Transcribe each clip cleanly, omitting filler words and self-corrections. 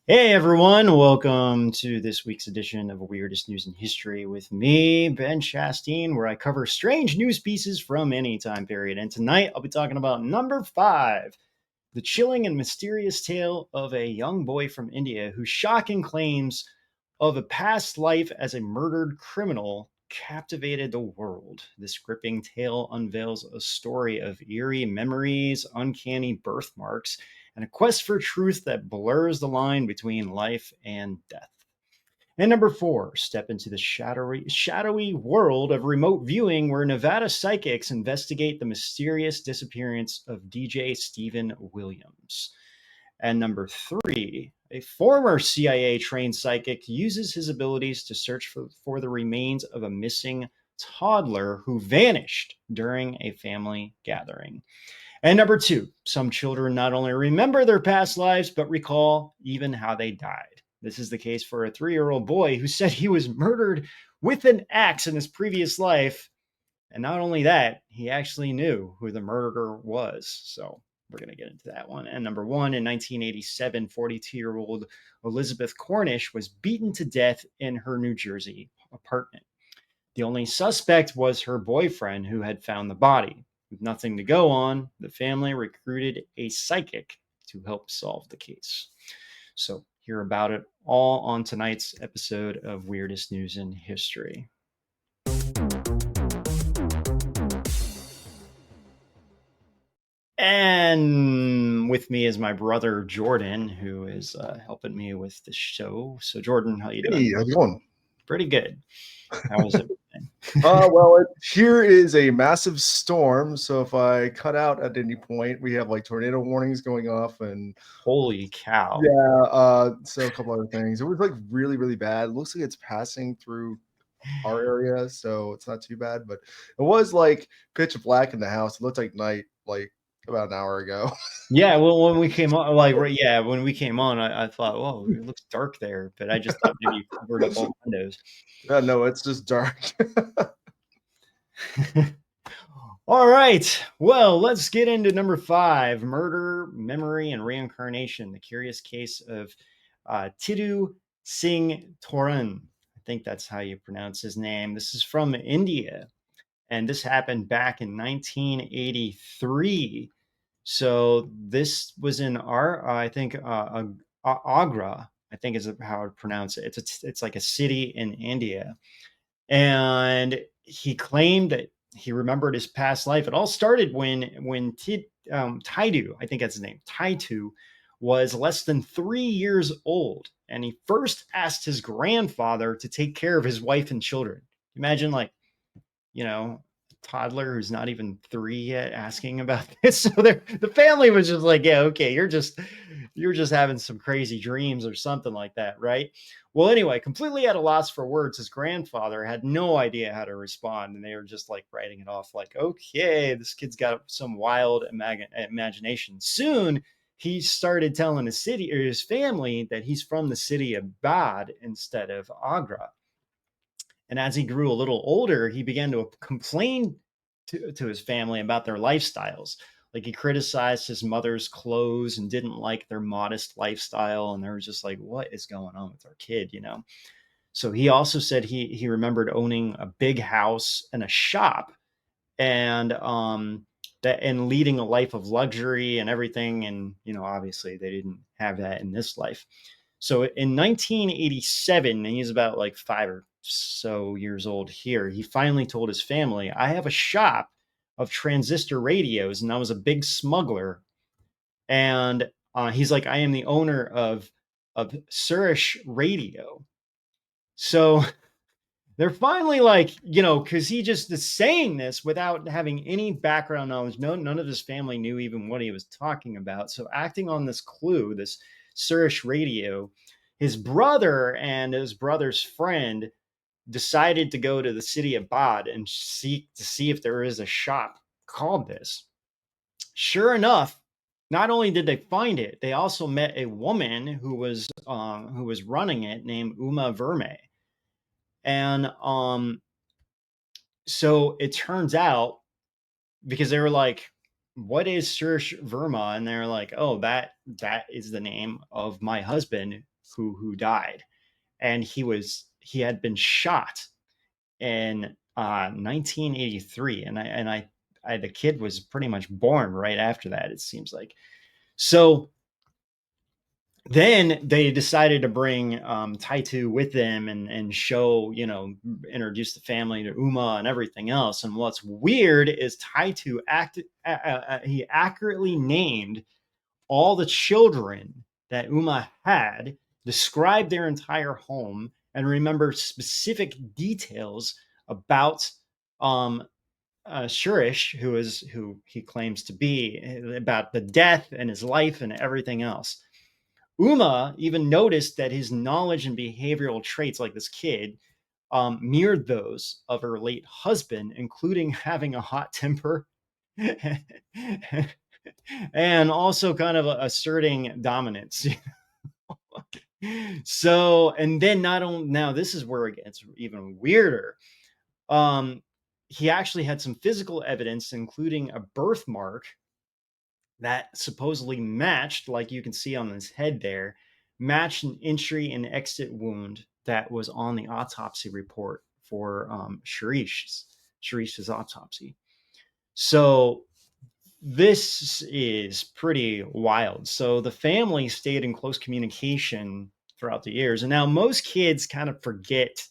Hey everyone, welcome to this week's edition of Weirdest News in History with me, Ben Chastain, where I cover strange news pieces from any time period. And tonight I'll be talking about number 5, the chilling and mysterious tale of a young boy from India whose shocking claims of a past life as a murdered criminal captivated the world. This gripping tale unveils a story of eerie memories, uncanny birthmarks, and a quest for truth that blurs the line between life and death. And number 4, step into the shadowy world of remote viewing where Nevada psychics investigate the mysterious disappearance of DJ Stephen Williams. And number 3, a former CIA trained psychic uses his abilities to search for the remains of a missing toddler who vanished during a family gathering. And number 2, some children not only remember their past lives, but recall even how they died. This is the case for a 3-year-old boy who said he was murdered with an axe in his previous life. And not only that, he actually knew who the murderer was. So we're going to get into that one. And number 1, in 1987, 42-year-old Elizabeth Cornish was beaten to death in her New Jersey apartment. The only suspect was her boyfriend who had found the body. With nothing to go on, the family recruited a psychic to help solve the case. So hear about it all on tonight's episode of Weirdest News in History. And with me is my brother Jordan, who is helping me with the show. So Jordan, how you doing? Hey, how's it going? Pretty good. How was everything? Well, here is a massive storm. So if I cut out at any point, we have like tornado warnings going off, and holy cow! Yeah, so a couple other things. It was like really, really bad. It looks like it's passing through our area, so it's not too bad. But it was like pitch black in the house. It looked like night, like about an hour ago. Yeah, well, when we came on, when we came on, I thought, whoa, it looks dark there, but I just thought maybe you covered up all windows. No, it's just dark. All right, well, let's get into number 5, murder, memory, and reincarnation, the curious case of Titu Singh Toran. I think that's how you pronounce his name. This is from India, and this happened back in 1983. So this was in Agra, I think is how I pronounce it. It's like a city in India. And he claimed that he remembered his past life. It all started when Titu, I think that's his name, Titu, was less than 3 years old. And he first asked his grandfather to take care of his wife and children. Imagine, like, toddler who's not even 3 yet asking about this. So the family was just like, yeah, okay, you're just having some crazy dreams or something like that, right? Well, anyway, completely at a loss for words, his grandfather had no idea how to respond, and they were just like writing it off like, okay, this kid's got some wild imagination. Soon he started telling his family that he's from the city of Bad instead of Agra. And as he grew a little older, he began to complain to his family about their lifestyles. Like he criticized his mother's clothes and didn't like their modest lifestyle. And they were just like, what is going on with our kid, you know? So he also said he remembered owning a big house and a shop, and that and leading a life of luxury and everything. And you know, obviously they didn't have that in this life. So in 1987, and he's about like 5 or so years old here, he finally told his family, I have a shop of transistor radios and I was a big smuggler. And he's like, I am the owner of Surish Radio. So they're finally like, you know, because he just is saying this without having any background knowledge. No, none of his family knew even what he was talking about. So acting on this clue, this Surish Radio, his brother and his brother's friend decided to go to the city of Bod and seek to see if there is a shop called this. Sure enough, not only did they find it, they also met a woman who was running it named Uma Verme. And so it turns out, because they were like, what is Surish Verma? And they're like, oh, that is the name of my husband who died. And he had been shot in 1983. And the kid was pretty much born right after that, it seems like. So then they decided to bring Titu with them and show, you know, introduce the family to Uma and everything else. And what's weird is he accurately named all the children that Uma had, described their entire home, and remember specific details about Shurish, who he claims to be, about the death and his life and everything else. Uma even noticed that his knowledge and behavioral traits, like this kid, mirrored those of her late husband, including having a hot temper and also kind of asserting dominance. So, and then not only, now this is where it gets even weirder. Um, he actually had some physical evidence, including a birthmark that supposedly matched, like you can see on his head there, matched an entry and exit wound that was on the autopsy report for Sharish's autopsy. So this is pretty wild. So the family stayed in close communication throughout the years. And now most kids kind of forget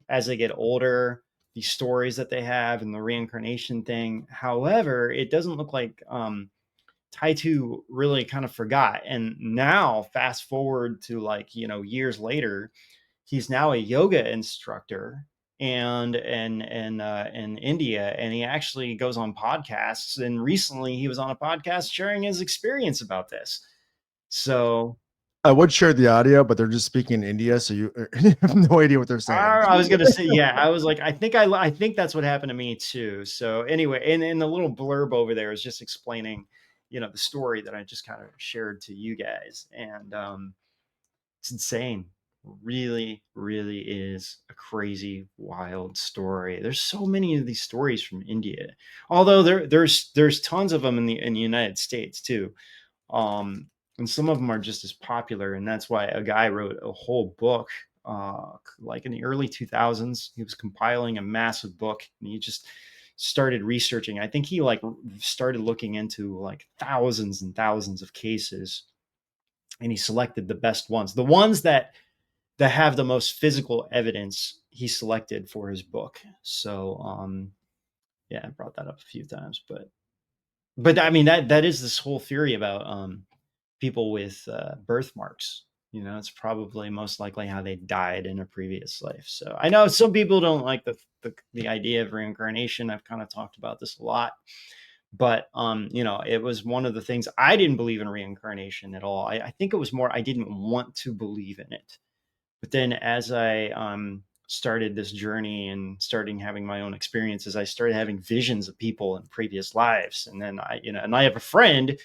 as they get older the stories that they have and the reincarnation thing. However, it doesn't look like Taitu really kind of forgot. And now, fast forward to like, you know, years later, he's now a yoga instructor and in India, and he actually goes on podcasts. And recently, he was on a podcast sharing his experience about this. So I would share the audio, but they're just speaking in India, so you have no idea what they're saying. I was gonna say, yeah, I was like, I think that's what happened to me too. So anyway, and the little blurb over there is just explaining, you know, the story that I just kind of shared to you guys, and it's insane. Really, really is a crazy, wild story. There's so many of these stories from India, although there's tons of them in the United States too. Um, and some of them are just as popular, and that's why a guy wrote a whole book. Like in the early 2000s, he was compiling a massive book, and he just started researching. I think he like started looking into like thousands and thousands of cases, and he selected the best ones, the ones that have the most physical evidence. He selected for his book. So yeah, I brought that up a few times, but I mean that is this whole theory about people with birthmarks. You know, it's probably most likely how they died in a previous life. So I know some people don't like the idea of reincarnation. I've kind of talked about this a lot, but you know, it was one of the things. I didn't believe in reincarnation at all. I think it was more I didn't want to believe in it. But then as I started this journey and starting having my own experiences, I started having visions of people in previous lives. And then and I have a friend,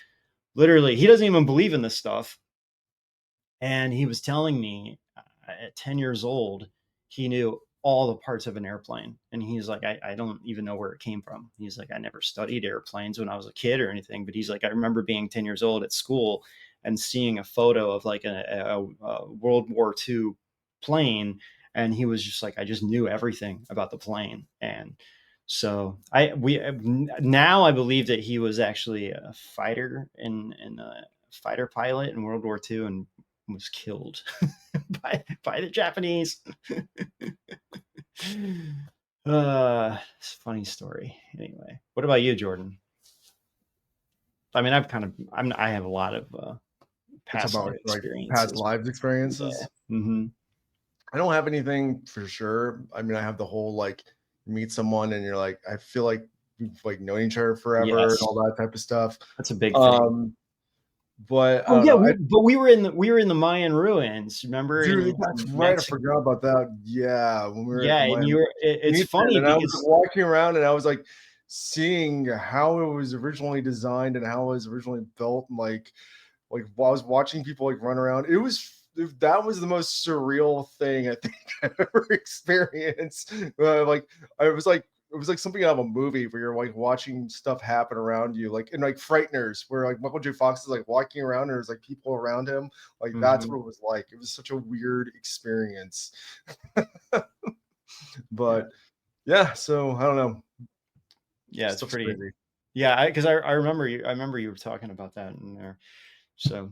literally, he doesn't even believe in this stuff. And he was telling me at 10 years old, he knew all the parts of an airplane. And he's like, I don't even know where it came from. He's like, I never studied airplanes when I was a kid or anything. But he's like, I remember being 10 years old at school and seeing a photo of like a World War II plane. And he was just like, I just knew everything about the plane. And so now I believe that he was actually a fighter in a fighter pilot in World War II and was killed by the Japanese. It's a funny story. Anyway, what about you, Jordan? I mean, I have a lot of It's past about life like past experiences. lives Yeah. experiences. Mm-hmm. I don't have anything for sure. I mean, I have the whole like you meet someone and you're like, I feel like we've like known each other forever and Yes, all that type of stuff. that's a big thing. Um, but I Oh don't yeah, know. but we were in the Mayan ruins. Remember Dude, in that's right. I Mexico? forgot about that. Yeah, when we were at the Yeah, and Miami it's Museum, funny and I was because walking around and I was like seeing how it was originally designed and how it was originally built. And like while I was watching people like run around, that was the most surreal thing I think I've ever experienced. Like it was like something out of a movie where you're like watching stuff happen around you, like in like Frighteners, where like Michael J. Fox is like walking around and there's like people around him. Like that's Mhm. what it was like. It was such a weird experience. Yeah, But yeah, so I don't know. yeah, it's Stuff's pretty. crazy. Yeah, because I remember you were talking about that in there. So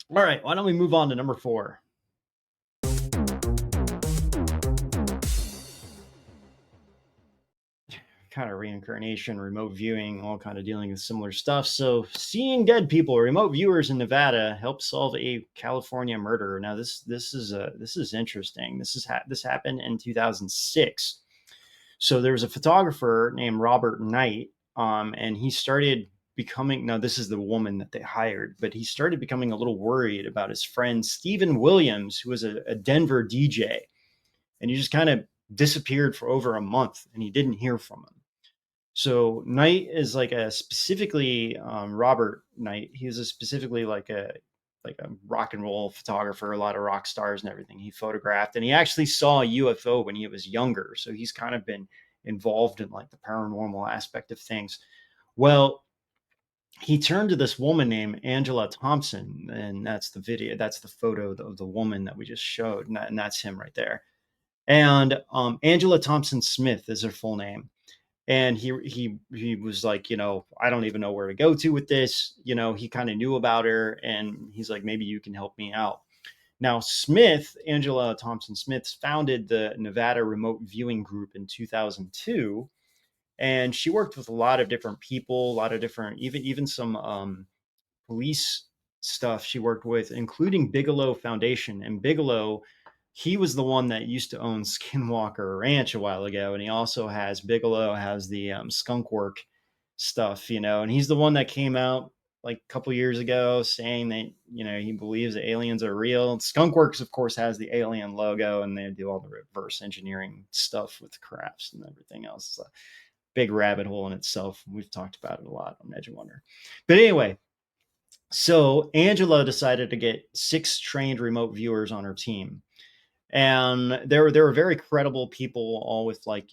all right, why don't we move on to number 4? Kind of reincarnation, remote viewing, all kind of dealing with similar stuff. So, seeing dead people, remote viewers in Nevada helped solve a California murder. Now, this is interesting. This happened in 2006. So there was a photographer named Robert Knight, and he started becoming. Now, this is the woman that they hired, but he started becoming a little worried about his friend Stephen Williams, who was a Denver DJ, and he just kind of disappeared for over a month, and he didn't hear from him. So Knight is like a specifically Robert Knight. He's a specifically like a rock and roll photographer, a lot of rock stars and everything. He photographed, and he actually saw a UFO when he was younger. So he's kind of been involved in like the paranormal aspect of things. Well, he turned to this woman named Angela Thompson, and that's the video. That's the photo of the woman that we just showed, and that's him right there. And Angela Thompson Smith is her full name, and he was like, I don't even know where to go to with this. He kind of knew about her, and he's like, maybe you can help me out. Now, Angela Thompson Smith, founded the Nevada Remote Viewing Group in 2002, and she worked with a lot of different people, a lot of different, even some police stuff she worked with, including Bigelow Foundation. And Bigelow, he was the one that used to own Skinwalker Ranch a while ago, and he also has Bigelow has the skunk work stuff, and he's the one that came out like a couple years ago saying that he believes that aliens are real. Skunkworks, of course, has the alien logo, and they do all the reverse engineering stuff with crafts and everything else. It's a big rabbit hole in itself. We've talked about it a lot on Edge of Wonder. But anyway, so Angela decided to get 6 trained remote viewers on her team, and there were very credible people, all with like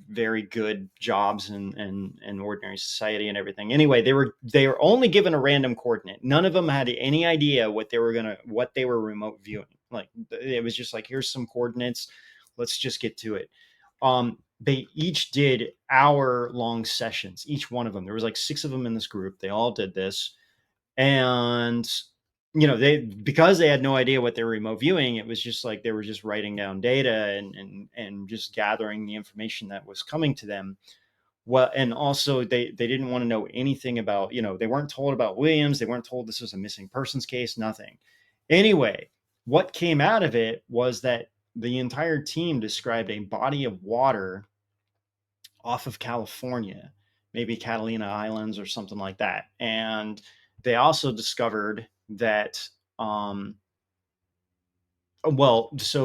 very good jobs and ordinary society and everything. Anyway, they were only given a random coordinate. None of them had any idea what they were remote viewing. Like it was just like, here's some coordinates, let's just get to it. They each did hour-long sessions, each one of them. There was like 6 of them in this group. They all did this, and they, because they had no idea what they were remote viewing, it was just like they were just writing down data and just gathering the information that was coming to them. Well, and also they didn't want to know anything about, they weren't told about Williams, they weren't told this was a missing persons case, nothing. Anyway, what came out of it was that the entire team described a body of water off of California, maybe Catalina Islands or something like that. And they also discovered that, so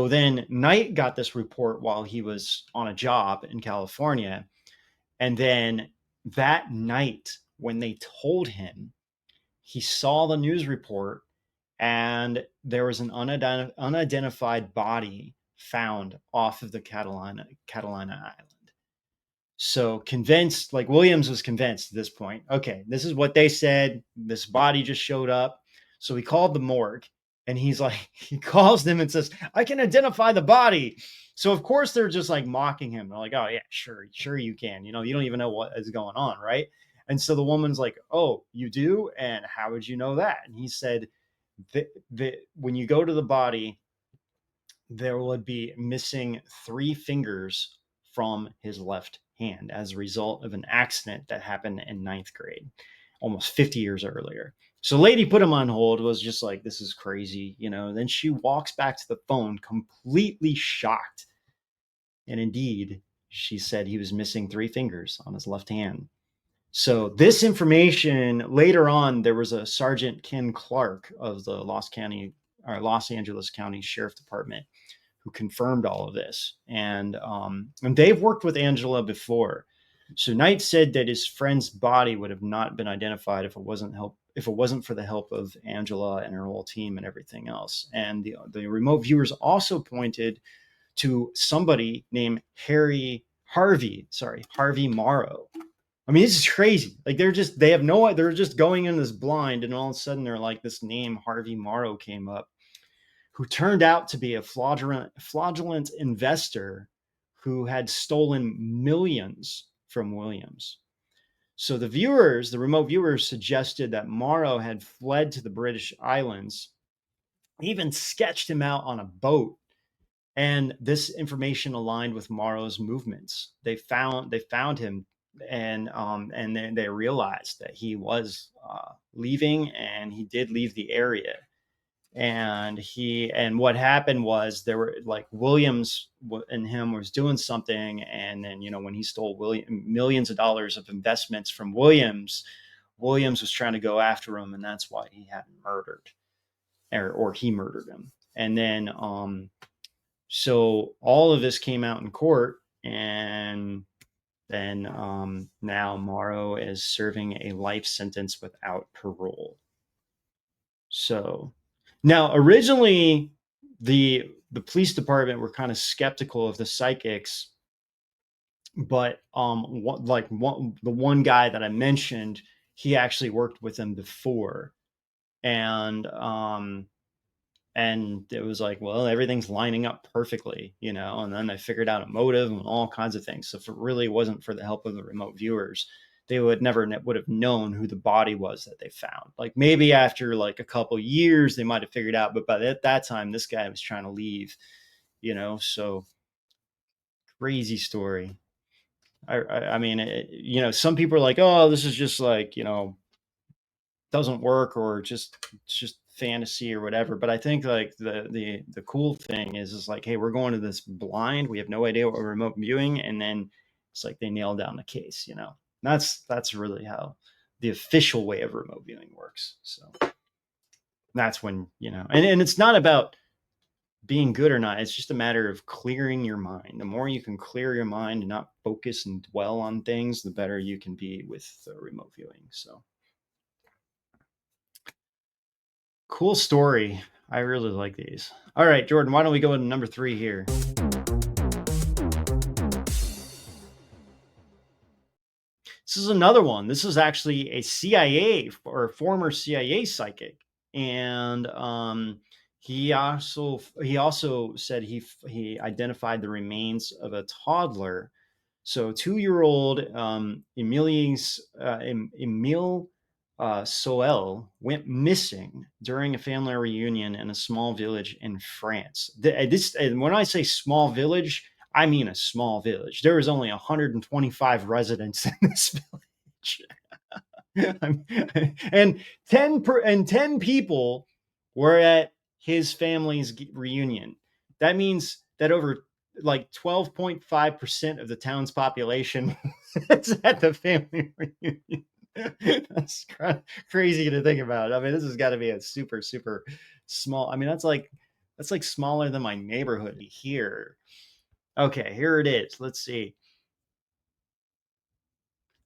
then Knight got this report while he was on a job in California. And then that night, when they told him, he saw the news report, and there was an unidentified body found off of the Catalina Island. So convinced, like Williams was convinced at this point. Okay, this is what they said. This body just showed up. So he called the morgue, and he's like, he calls them and says, "I can identify the body." So of course they're just like mocking him. They're like, "Oh yeah, sure you can. You know, you don't even know what is going on, right?" And so the woman's like, "Oh, you do? And how would you know that?" And he said, when you go to the body, there would be missing 3 fingers from his left hand as a result of an accident that happened in ninth grade, almost 50 years earlier. So lady put him on hold, was just like, this is crazy, you know. Then she walks back to the phone completely shocked. And indeed, she said he was missing 3 fingers on his left hand. So this information, later on, there was a Sergeant Ken Clark of the Los Angeles County Sheriff Department who confirmed all of this. And they've worked with Angela before. So Knight said that his friend's body would have not been identified if it wasn't for the help of Angela and her whole team and everything else. And the remote viewers also pointed to somebody named Harvey Morrow. I mean, this is crazy. Like they're just going in this blind, and all of a sudden they're like, this name Harvey Morrow came up, who turned out to be a fraudulent investor who had stolen millions from Williams. So the remote viewers suggested that Morrow had fled to the British Islands, even sketched him out on a boat. And this information aligned with Morrow's movements. They found him, and then they realized that he was leaving, and he did leave the area. And what happened was, there were like Williams and him was doing something, and then, you know, when he stole millions of dollars of investments from Williams was trying to go after him, and that's why he had him murdered, or he murdered him. And then so all of this came out in court, and then now Morrow is serving a life sentence without parole. So now, originally, the police department were kind of skeptical of the psychics, but the one guy that I mentioned, he actually worked with them before, and it was like, well, everything's lining up perfectly, you know. And then they figured out a motive and all kinds of things. So if it really wasn't for the help of the remote viewers, they would have known who the body was that they found. Like maybe after like a couple years, they might have figured out, but by that time, this guy was trying to leave, you know. So crazy story. I mean, you know, some people are like, oh, this is just like, you know, doesn't work, or it's just fantasy or whatever. But I think like the cool thing is like, hey, we're going to this blind, we have no idea what we're remote viewing, and then it's like they nail down the case, you know. That's really how the official way of remote viewing works. So that's when, you know, and it's not about being good or not, it's just a matter of clearing your mind. The more you can clear your mind and not focus and dwell on things, the better you can be with remote viewing. So cool story. I really like these. All right, Jordan, why don't we go to number 3 here? This is another one. This is actually a CIA or former CIA psychic, and he also said he identified the remains of a toddler. So 2-year-old Emile Soel went missing during a family reunion in a small village in France. When I say small village, I mean a small village. There was only 125 residents in this village. and 10 people were at his family's reunion. That means that over like 12.5% of the town's population is at the family reunion. That's crazy to think about. I mean, this has got to be a super, super small. I mean, that's like smaller than my neighborhood here. Okay, here it is. Let's see.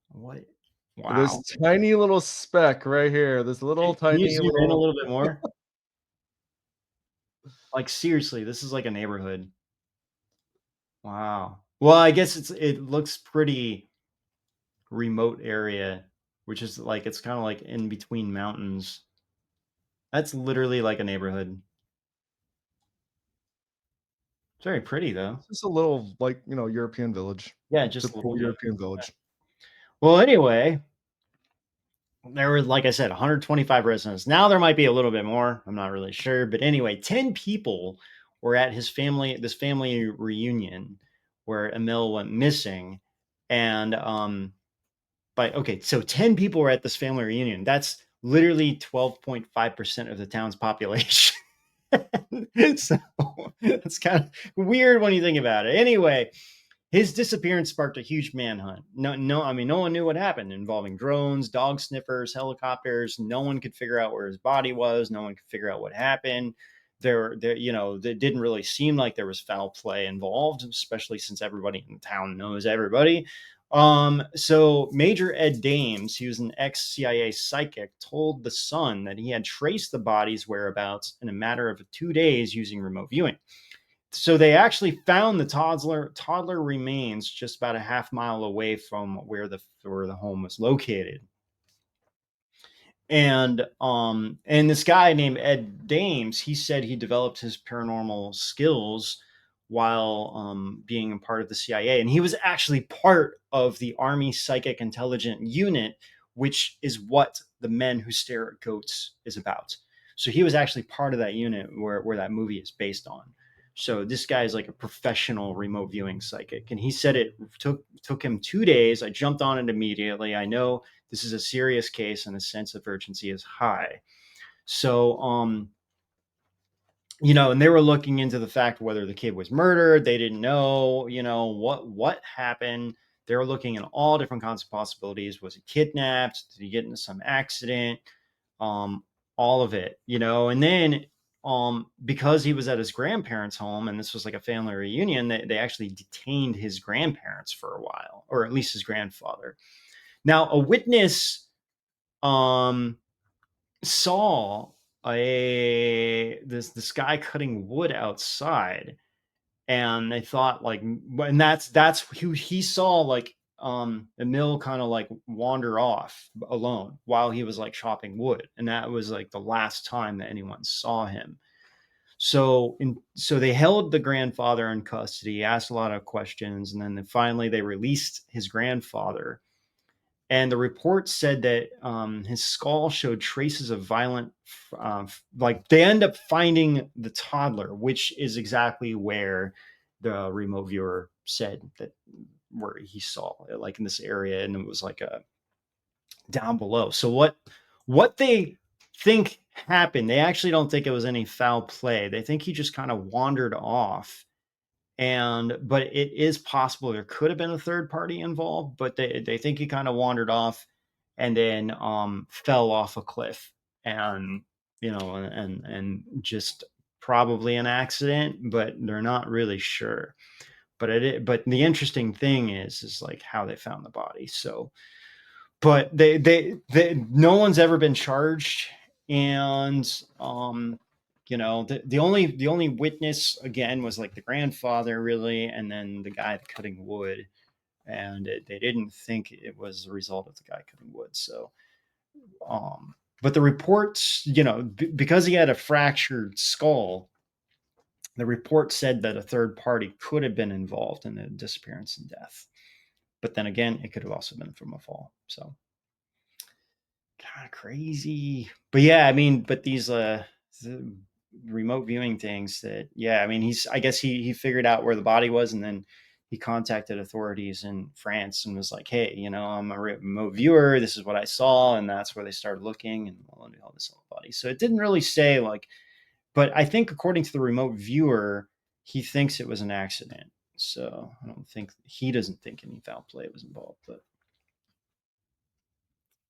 What? Wow. This tiny little speck right here. This little Can you tiny zoom little. in a little bit more? Like seriously, this is like a neighborhood. Wow. Well, I guess it looks pretty remote area, which is like it's kind of like in between mountains. That's literally like a neighborhood. It's very pretty though. It's just a little, like, European village, Yeah, just a typical little bit. European village. Well, anyway, there were, like I said, 125 residents. Now there might be a little bit more. I'm not really sure, but anyway, 10 people were at this family reunion where Emil went missing, and but okay, so 10 people were at this family reunion. That's literally 12.5% of the town's population. So it's kind of weird when you think about it. Anyway, his disappearance sparked a huge manhunt. I mean, no one knew what happened, involving drones, dog sniffers, helicopters. No one could figure out where his body was. No one could figure out what happened. It didn't really seem like there was foul play involved, especially since everybody in town knows everybody. So Major Ed Dames, he was an ex-CIA psychic, told the Sun that he had traced the body's whereabouts in a matter of 2 days using remote viewing. So they actually found the toddler remains just about a half mile away from where the home was located. And this guy named Ed Dames, he said he developed his paranormal skills while being a part of the CIA, and he was actually part of the Army Psychic Intelligence Unit, which is what The Men Who Stare at Goats is about. So he was actually part of that unit where that movie is based on. So this guy is like a professional remote viewing psychic, and he said it took him 2 days. I jumped on it immediately. I know this is a serious case and the sense of urgency is high. So, and they were looking into the fact whether the kid was murdered. They didn't know, what happened. They were looking at all different kinds of possibilities. Was he kidnapped? Did he get into some accident? Um, all of it, and then because he was at his grandparents' home and this was like a family reunion, they actually detained his grandparents for a while, or at least his grandfather. Now, a witness um saw this guy cutting wood outside, and they thought like, and that's who he saw, like Emil kind of like wander off alone while he was like chopping wood, and that was like the last time that anyone saw him. So they held the grandfather in custody, asked a lot of questions, and then finally they released his grandfather. And the report said that his skull showed traces of violent, like they end up finding the toddler, which is exactly where the remote viewer said that where he saw it, like in this area, and it was like a down below. So what they think happened, they actually don't think it was any foul play. They think he just kind of wandered off, but it is possible there could have been a third party involved, but they think he kind of wandered off and then fell off a cliff, and and just probably an accident, but they're not really sure. But the interesting thing is like how they found the body. So but they no one's ever been charged, and the only witness again was like the grandfather, really, and then the guy cutting wood, and they didn't think it was the result of the guy cutting wood. So but the reports, because he had a fractured skull, the report said that a third party could have been involved in the disappearance and death, but then again it could have also been from a fall. So kind of crazy. But yeah, I mean, but these the remote viewing things that, yeah, I mean, I guess he figured out where the body was, and then he contacted authorities in France and was like, hey, I'm a remote viewer, this is what I saw, and that's where they started looking, and all this whole body. So it didn't really say like, but I think according to the remote viewer, he thinks it was an accident. So I don't think he doesn't think any foul play was involved, but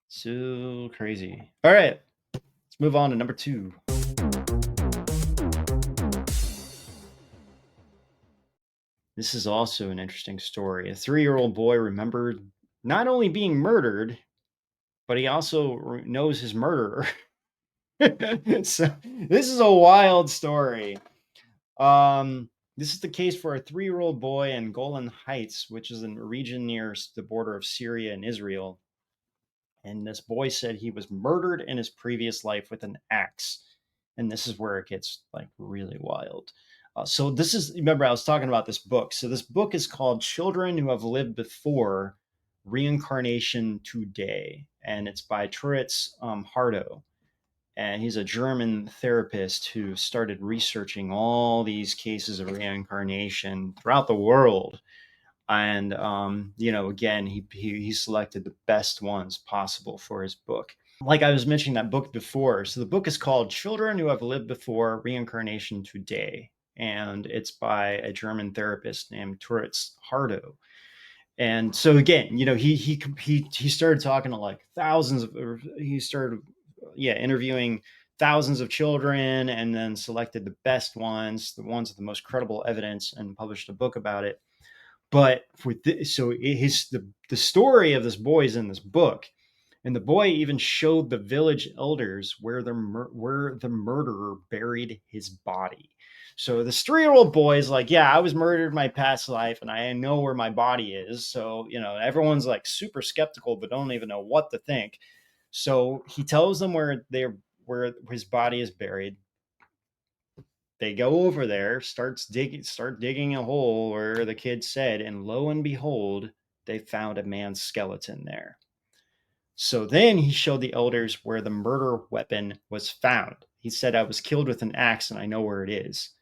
so crazy. All right, let's move on to number 2. This is also an interesting story. A 3-year-old boy remembered not only being murdered, but he also knows his murderer. So this is a wild story. This is the case for a 3-year-old boy in Golan Heights, which is a region near the border of Syria and Israel. And this boy said he was murdered in his previous life with an axe. And this is where it gets like really wild. So this is, remember I was talking about this book. So this book is called Children Who Have Lived Before, Reincarnation Today, and it's by Turitz Hardo. And he's a German therapist who started researching all these cases of reincarnation throughout the world. And again, he selected the best ones possible for his book. Like I was mentioning that book before. So the book is called Children Who Have Lived Before, Reincarnation Today, and it's by a German therapist named Turitz Hardo. And so again, he started talking to like thousands of, or he started, interviewing thousands of children, and then selected the best ones, the ones with the most credible evidence, and published a book about it. But the story of this boy is in this book, and the boy even showed the village elders where the murderer buried his body. So this 3-year-old boy is like, yeah, I was murdered in my past life, and I know where my body is. So everyone's like super skeptical, but don't even know what to think. So he tells them where his body is buried. They go over there, start digging a hole where the kid said, and lo and behold, they found a man's skeleton there. So then he showed the elders where the murder weapon was found. He said, I was killed with an axe and I know where it is.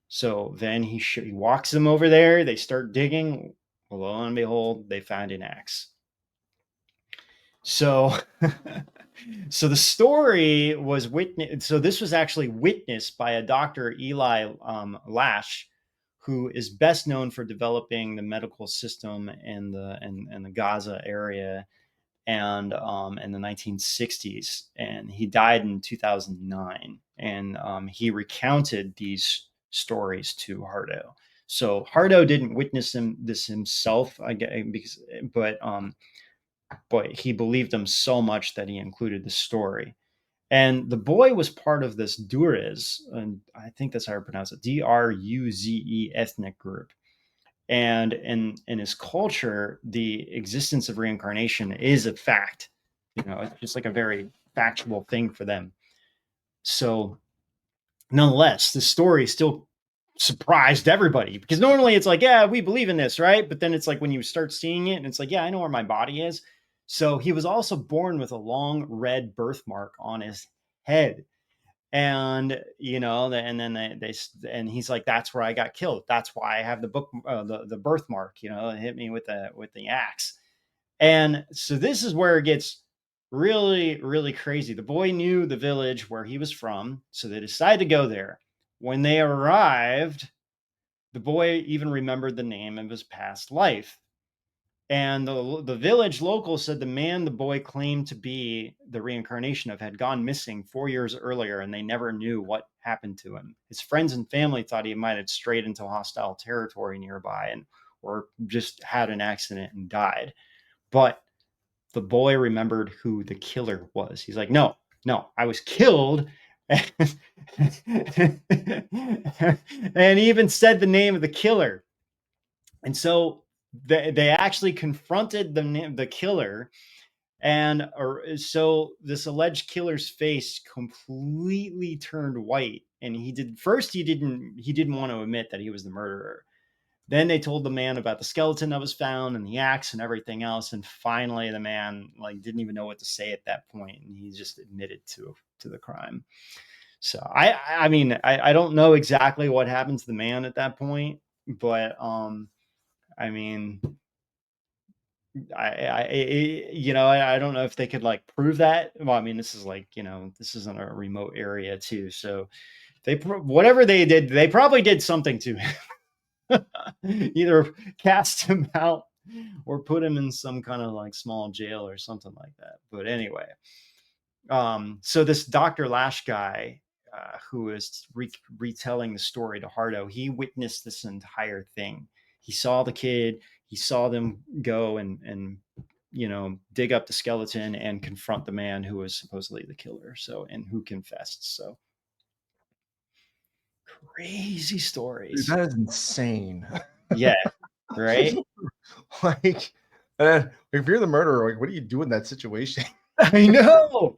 So then he walks them over there. They start digging. Lo and behold, they found an axe. So, so the story was witnessed. So this was actually witnessed by a Dr. Eli Lash, who is best known for developing the medical system in the Gaza area, and in the 1960s. And he died in 2009. And he recounted these stories to Hardo. So Hardo didn't witness this himself, I guess, but he believed them so much that he included the story. And the boy was part of this Druze, and I think that's how I pronounce it, Druze ethnic group. And in his culture, the existence of reincarnation is a fact. It's just like a very factual thing for them. So nonetheless, the story still surprised everybody, because normally it's like, yeah, we believe in this, right? But then it's like when you start seeing it and it's like, yeah, I know where my body is. So he was also born with a long red birthmark on his head. And and then and he's like, that's where I got killed. That's why I have the birthmark. It hit me with the axe. And so this is where it gets really, really crazy. The boy knew the village where he was from, so they decided to go there. When they arrived, the boy even remembered the name of his past life. And the village local said the man the boy claimed to be the reincarnation of had gone missing 4 years earlier, and they never knew what happened to him. His friends and family thought he might have strayed into hostile territory nearby, or just had an accident and died. But the boy remembered who the killer was. He's like, no, I was killed. And he even said the name of the killer. And so they actually confronted the killer. And so this alleged killer's face completely turned white. And he didn't want to admit that he was the murderer. Then they told the man about the skeleton that was found and the axe and everything else. And finally, the man didn't even know what to say at that point, and he just admitted to the crime. So I don't know exactly what happened to the man at that point, but I mean, I don't know if they could prove that. Well, I mean, this is this isn't a remote area too, so whatever they did, they probably did something to him. Either cast him out or put him in some kind of small jail or something like that. But anyway, so this Dr. Lash guy, who is retelling the story to Hardo, he witnessed this entire thing. He saw the kid, he saw them go and dig up the skeleton and confront the man who was supposedly the killer. So, and who confessed. So Crazy Dude, stories. that is insane. Yeah, right? Like, if you're the murderer, like, what do you do in that situation? I know.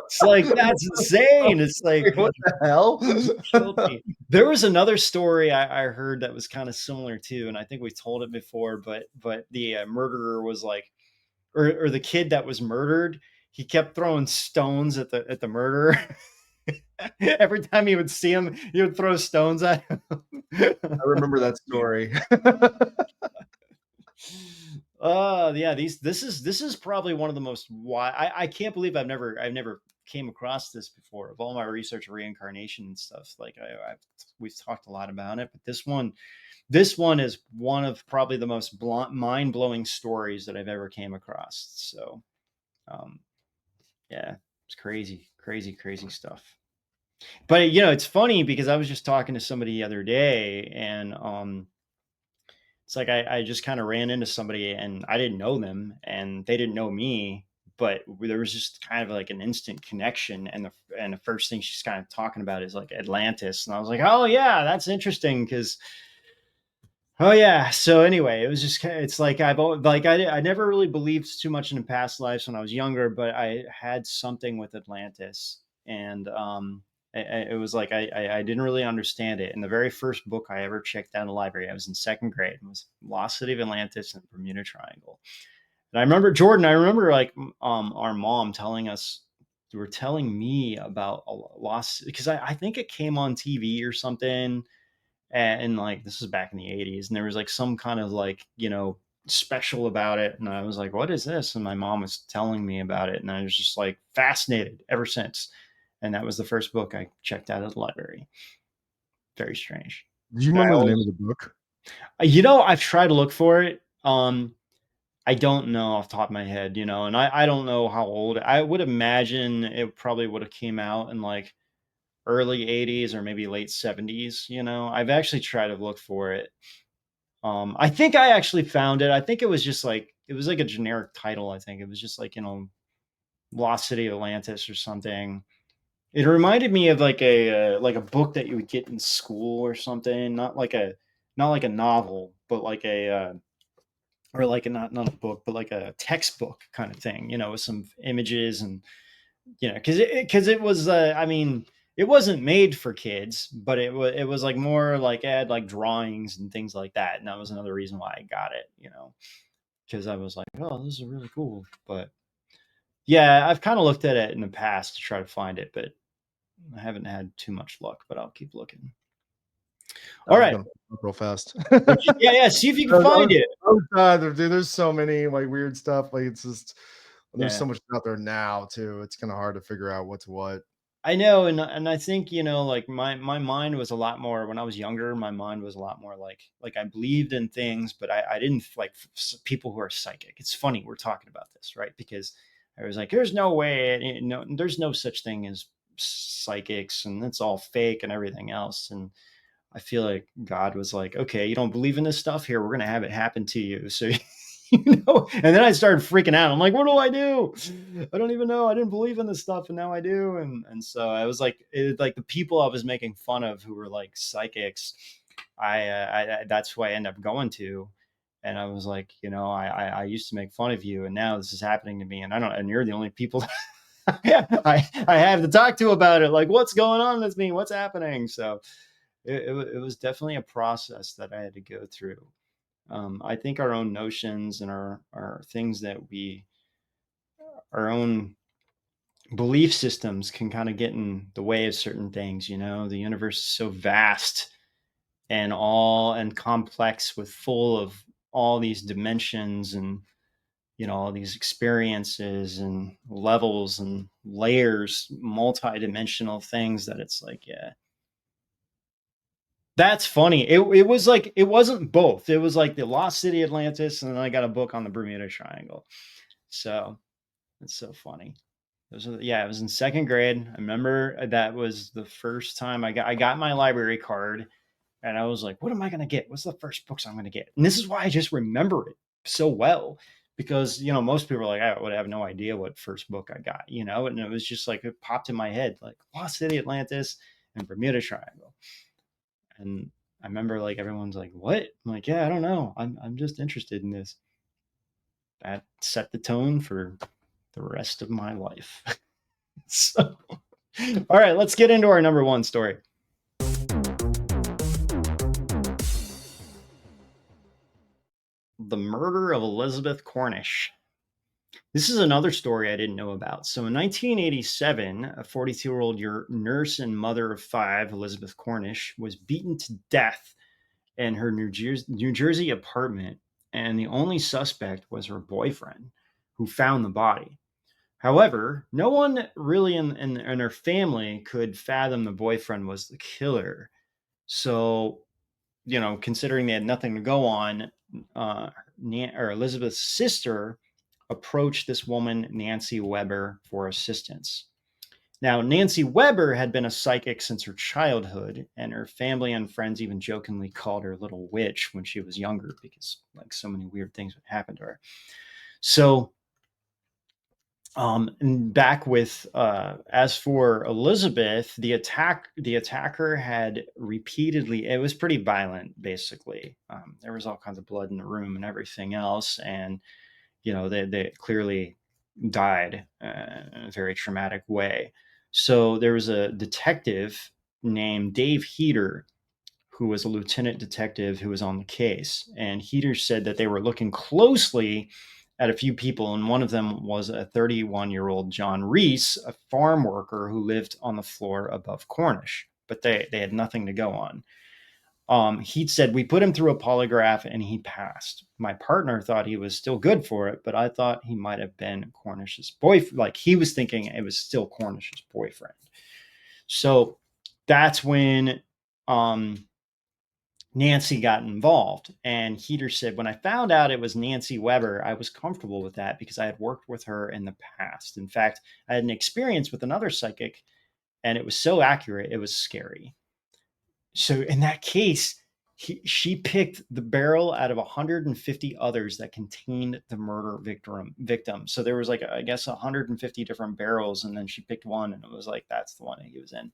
It's like, that's insane. It's like, Like, what the hell? you killed me. There was another story I heard that was kind of similar too, and I think we told it before, but the murderer was like, or the kid that was murdered, he kept throwing stones at the murderer. Every time he would see him, he would throw stones at him. I remember that story. Yeah, this is probably one of the most why I can't believe I've never came across this before. Of all my research of reincarnation and stuff, like we've talked a lot about it, but this one is one of probably the most mind blowing stories that I've ever came across. So, um, yeah, it's crazy, crazy, crazy stuff. But it's funny because I was just talking to somebody the other day, and it's like I just kind of ran into somebody and I didn't know them and they didn't know me, but there was just kind of like an instant connection. And the first thing she's kind of talking about is like Atlantis, and I was like, oh yeah, that's interesting because oh yeah. So anyway, it was just it's like I never really believed too much in past lives when I was younger, but I had something with Atlantis, and it was like I didn't really understand it. And the very first book I ever checked out in the library, I was in second grade, it was Lost City of Atlantis and Bermuda Triangle. And I remember Jordan. I remember like our mom telling us. Were telling me about a lost because I think it came on TV or something, and like this was back in the 80s, and there was like some kind of like special about it, and I was like, what is this? And my mom was telling me about it, and I was just like fascinated ever since. And that was the first book I checked out of the library. Very strange. Do you I remember the name of always, the book? I've tried to look for it. I don't know off the top of my head, and I don't know how old. I would imagine it probably would have came out in like early 80s or maybe late 70s. I've actually tried to look for it. I think I actually found it. I think it was like a generic title. I think it was just like, Lost City of Atlantis or something. It reminded me of like a book that you would get in school or something, not like a novel, but like a or like a not a book, but like a textbook kind of thing, with some images and because it was I mean it wasn't made for kids, but it was like more like it had like drawings and things like that, and that was another reason why I got it, because I was like, oh, this is really cool. But yeah, I've kind of looked at it in the past to try to find it, but I haven't had too much luck. But I'll keep looking. All I'm right. gonna look real fast. Yeah, yeah. See if you can I'm, find I'm, it. I'm tired, dude. There's so many like weird stuff. Like it's just there's Yeah. so much out there now too. It's kind of hard to figure out what's what. I know, and I think like my mind was a lot more when I was younger. My mind was a lot more like I believed in things, but I didn't like people who are psychic. It's funny we're talking about this, right? Because I was like, there's no way, no, there's no such thing as psychics, and it's all fake and everything else. And I feel like God was like, okay, you don't believe in this stuff here. We're gonna have it happen to you. So, And then I started freaking out. I'm like, what do I do? I don't even know. I didn't believe in this stuff, and now I do. And so I was like, like the people I was making fun of who were like psychics. That's who I end up going to. And I was like, I used to make fun of you, and now this is happening to me, and I don't. And you're the only people I have to talk to about it. Like, what's going on with me? What's happening? So it was definitely a process that I had to go through. I think our own notions and our things that our own belief systems can kind of get in the way of certain things. The universe is so vast and all and complex with full of all these dimensions and all these experiences and levels and layers, multi-dimensional things that it's like, yeah, that's funny. It was like it wasn't both. It was like the Lost City Atlantis, and then I got a book on the Bermuda Triangle. So it's so funny. Yeah, it was in second grade. I remember that was the first time I got my library card, and I was like, "What am I gonna get? What's the first books I'm gonna get?" And this is why I just remember it so well because most people are like, I would have no idea what first book I got, and it was just like it popped in my head, like Lost City Atlantis and Bermuda Triangle. And I remember like everyone's like, "What?" I'm like, "Yeah, I don't know. I'm just interested in this." That set the tone for the rest of my life. So, all right, let's get into our number one story. The murder of Elizabeth Cornish. This is another story I didn't know about. So in 1987, a 42-year-old nurse and mother of five, Elizabeth Cornish, was beaten to death in her New Jersey apartment, and the only suspect was her boyfriend, who found the body. However, no one really in her family could fathom the boyfriend was the killer. So, considering they had nothing to go on, or Elizabeth's sister approached this woman, Nancy Weber, for assistance. Now, Nancy Weber had been a psychic since her childhood, and her family and friends even jokingly called her Little Witch when she was younger because, like, so many weird things would happen to her. So, and back with as for Elizabeth, the attacker had repeatedly. It was pretty violent, basically. There was all kinds of blood in the room and everything else, and they clearly died in a very traumatic way. So there was a detective named Dave Heater who was a lieutenant detective who was on the case. And Heater said that they were looking closely at a few people, and one of them was a 31-year-old John Reese, a farm worker who lived on the floor above Cornish. But they had nothing to go on. He said, we put him through a polygraph and he passed. My partner thought he was still good for it, but I thought he might have been Cornish's boyfriend. Like he was thinking it was still Cornish's boyfriend. So that's when Nancy got involved. And Heater said, when I found out it was Nancy Weber, I was comfortable with that because I had worked with her in the past. In fact, I had an experience with another psychic and it was so accurate, it was scary. So in that case, she picked the barrel out of 150 others that contained the murder victim. So there was like, I guess, 150 different barrels, and then she picked one, and it was like, that's the one that he was in.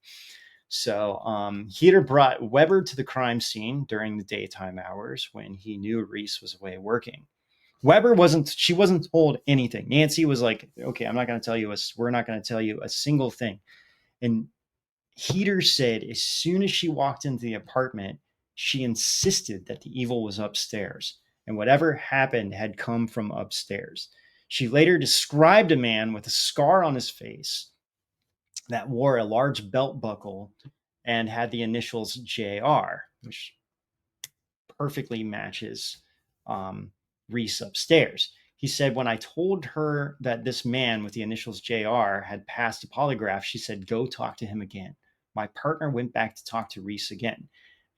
So Heater brought Weber to the crime scene during the daytime hours when he knew Reese was away working. She wasn't told anything. Nancy was like, okay, we're not going to tell you a single thing. And Heater said as soon as she walked into the apartment, she insisted that the evil was upstairs, and whatever happened had come from upstairs. She later described a man with a scar on his face that wore a large belt buckle and had the initials JR, which perfectly matches Reese upstairs. He said, when I told her that this man with the initials JR had passed a polygraph, she said, go talk to him again. My partner went back to talk to Reese again.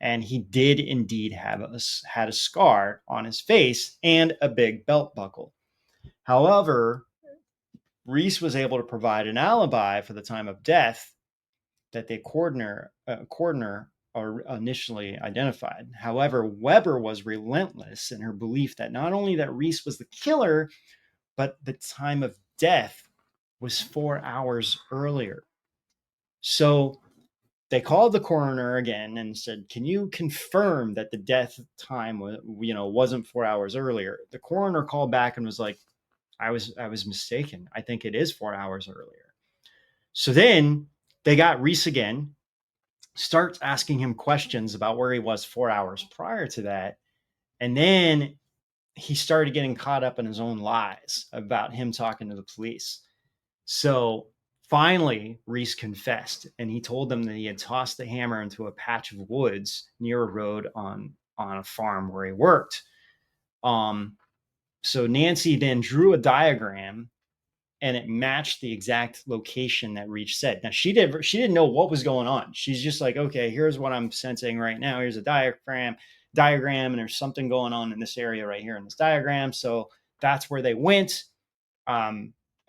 And he did indeed had a scar on his face and a big belt buckle. However, Reese was able to provide an alibi for the time of death that the coroner initially identified. However, Weber was relentless in her belief that not only that Reese was the killer, but the time of death was 4 hours earlier. So they called the coroner again and said, "Can you confirm that the death time wasn't 4 hours earlier?" The coroner called back and was like, "I was mistaken. I think it is 4 hours earlier." So then they got Reese again, starts asking him questions about where he was 4 hours prior to that, and then he started getting caught up in his own lies about him talking to the police. So finally, Reese confessed, and he told them that he had tossed the hammer into a patch of woods near a road on a farm where he worked. So Nancy then drew a diagram, and it matched the exact location that Reese said. Now she didn't know what was going on. She's just like, okay, here's what I'm sensing right now. Here's a diagram, and there's something going on in this area right here in this diagram. So that's where they went.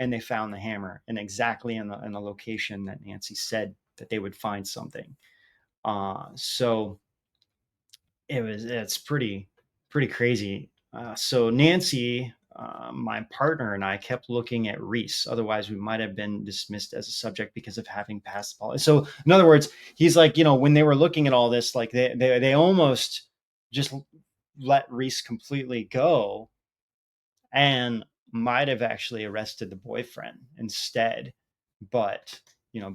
And they found the hammer, and exactly in the location that Nancy said that they would find something. So it's pretty crazy. So Nancy my partner and I kept looking at Reese. Otherwise, we might have been dismissed as a subject because of having passed the policy. So, in other words, he's like, when they were looking at all this, like they almost just let Reese completely go and might have actually arrested the boyfriend instead. But,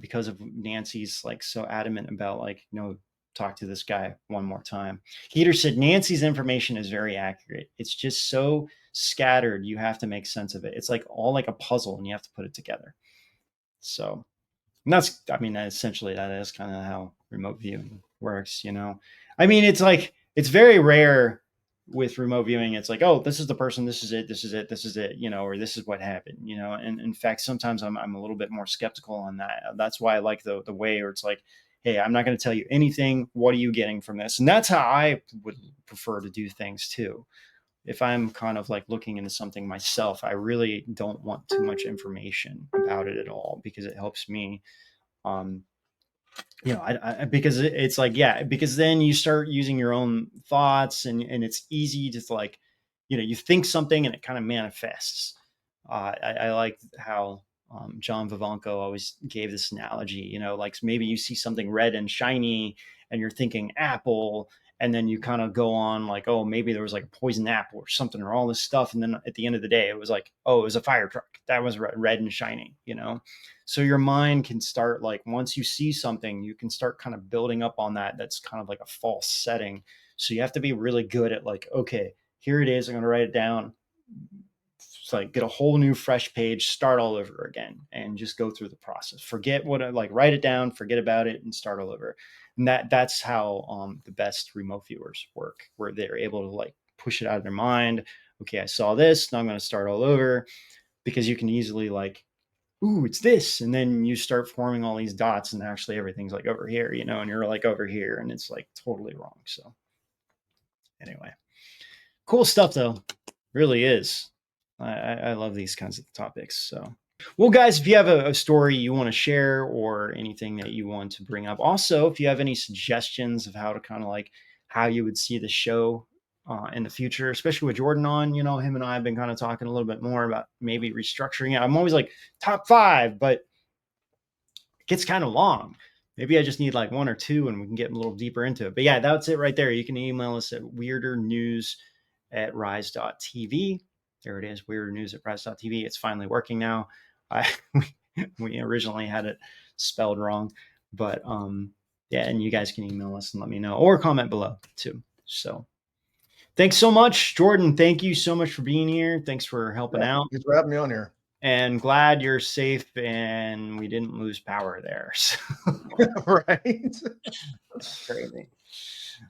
because of Nancy's like so adamant about like, talk to this guy one more time. Heater said Nancy's information is very accurate. It's just so scattered. You have to make sense of it. It's like all like a puzzle and you have to put it together. So essentially that is kind of how remote viewing works, I mean, it's very rare with remote viewing. It's like, oh, this is the person, this is it, or this is what happened, and in fact, sometimes I'm a little bit more skeptical on that. That's why I like the way where it's like, hey, I'm not going to tell you anything. What are you getting from this? And that's how I would prefer to do things too. If I'm kind of like looking into something myself, I really don't want too much information about it at all, because it helps me. Because it's like, yeah, because then you start using your own thoughts, and it's easy to like, you think something and it kind of manifests. I like how John Vivanco always gave this analogy, like maybe you see something red and shiny and you're thinking apple, and then you kind of go on like, oh, maybe there was like a poison apple or something or all this stuff. And then at the end of the day, it was like, oh, it was a fire truck that was red and shiny, So your mind can start like, once you see something, you can start kind of building up on that. That's kind of like a false setting. So you have to be really good at like, okay, here it is. I'm going to write it down. It's like get a whole new fresh page, start all over again, and just go through the process. Forget what I like, write it down, forget about it, and start all over. And that's how the best remote viewers work, where they're able to like push it out of their mind. Okay, I saw this, now I'm going to start all over, because you can easily like, ooh, it's this. And then you start forming all these dots, and actually everything's like over here, and you're like over here, and it's like totally wrong. So anyway, cool stuff though. Really is. I love these kinds of topics. So, well, guys, if you have a story you want to share or anything that you want to bring up, also, if you have any suggestions of how to kind of like how you would see the show in the future, especially with Jordan on, him and I have been kind of talking a little bit more about maybe restructuring it. I'm always like top 5, but it gets kind of long. Maybe I just need like 1 or 2 and we can get a little deeper into it. But yeah, that's it right there. You can email us at weirdernews@rise.tv. There it is, weirdernews@rise.tv. It's finally working now. We originally had it spelled wrong, but yeah, and you guys can email us and let me know, or comment below too. So thanks so much, Jordan. Thank you so much for being here. Thanks for helping out. Thanks for having me on here. And glad you're safe and we didn't lose power there. So. Right. That's crazy.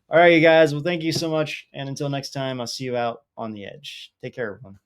All right, you guys. Well, thank you so much. And until next time, I'll see you out on the edge. Take care, everyone.